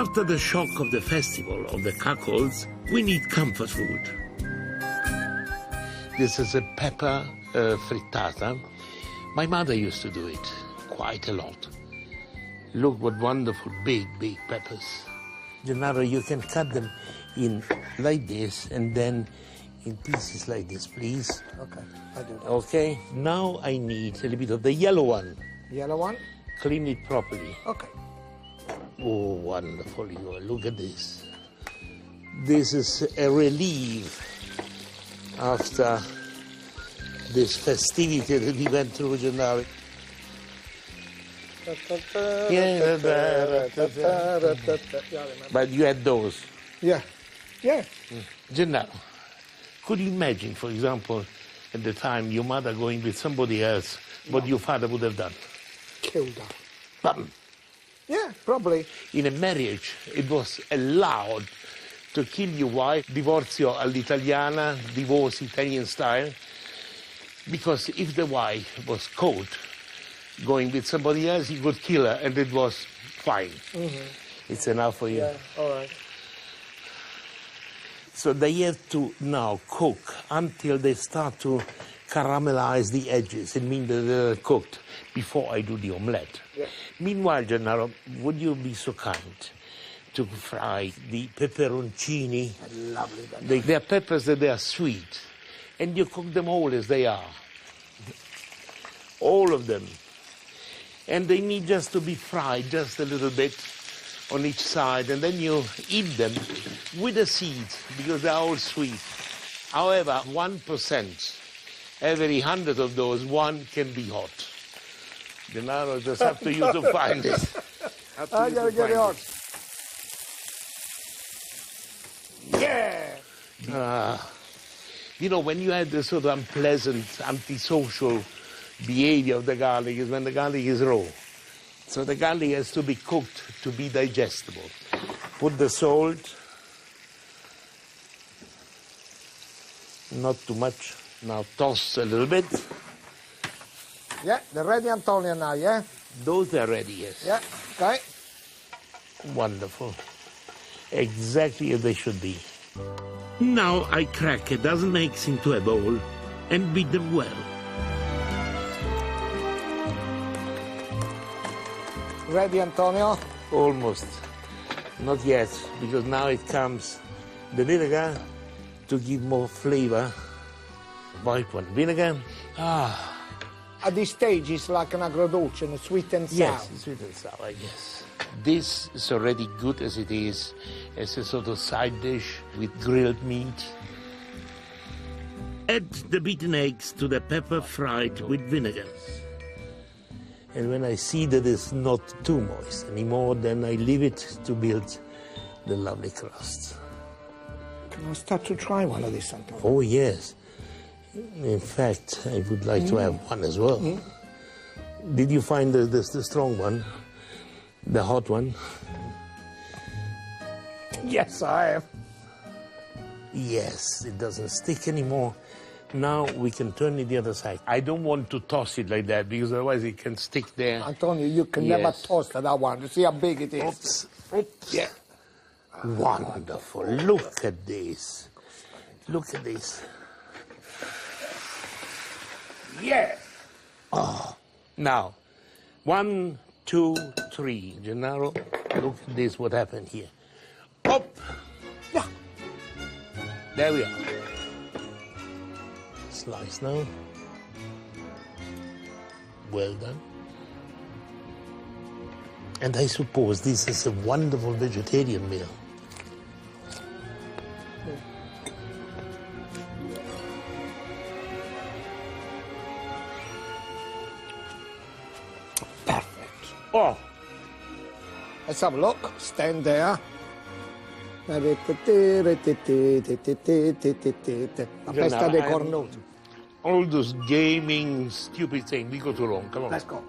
After the shock of the festival of the cockles, we need comfort food. This is a pepper frittata. My mother used to do it quite a lot. Look what wonderful big peppers. Gennaro, you can cut them in like this and then in pieces like this, please. Okay, I do that. Okay, now I need a little bit of the yellow one. Yellow one? Clean it properly. Okay. Oh, wonderful. Look at this. This is a relief after this festivity that we went through, Gennaro. Yeah, but you had those. Yeah. Yeah. Gennaro, could you imagine, for example, at the time your mother going with somebody else, what your father would have done? Killed her. Bam. Yeah, probably. In a marriage, it was allowed to kill your wife, divorzio all'italiana, divorce Italian style, because if the wife was caught going with somebody else, he could kill her, and it was fine. It's enough for you. Yeah, all right. So they have to now cook until they start to caramelize the edges. It means that they're cooked before I do the omelette. Yeah. Meanwhile, Gennaro, would you be so kind to fry the peperoncini? Lovely. They are peppers that they are sweet, and you cook them all as they are. All of them. And they need just to be fried just a little bit on each side, and then you eat them with the seeds, because they're all sweet. However, 1%, every 100 of those, one can be hot. Gennaro, just up to you to find it. I gotta get it hot. Yeah! You know, when you have this sort of unpleasant, antisocial behavior of the garlic is when the garlic is raw. So the garlic has to be cooked to be digestible. Put the salt. Not too much. Now toss a little bit. Yeah, they're ready, Antonio, now, yeah? Those are ready, yes. Yeah, okay. Wonderful. Exactly as they should be. Now I crack a dozen eggs into a bowl and beat them well. Ready, Antonio? Almost. Not yet, because now it comes the vinegar to give more flavor. White one. Vinegar. At this stage, it's like an agrodolce, and sweet and sour. Yes, sweet and sour, I guess. This is already good as it is, as a sort of side dish with grilled meat. Add the beaten eggs to the pepper fried with vinegar. And when I see that it's not too moist anymore, then I leave it to build the lovely crust. Can I start to try one of these, Antonio? Oh, yes. In fact, I would like to have one as well. Did you find the strong one? The hot one? Yes, I have. Yes, it doesn't stick anymore. Now we can turn it the other side. I don't want to toss it like that, because otherwise it can stick there. Antonio, you can never toast that one. You see how big it is? Oops, oops. Yeah. Wonderful. Look at this. Look at this. Yeah. Oh. Now, 1, 2, 3. Gennaro, look at this, what happened here. Up. Yeah. There we are. Slice now. Well done. And I suppose this is a wonderful vegetarian meal. Perfect. Oh! Let's have a look. Stand there. La festa dei cornuti. All those gaming, stupid things, we go too long. Come on. Let's go.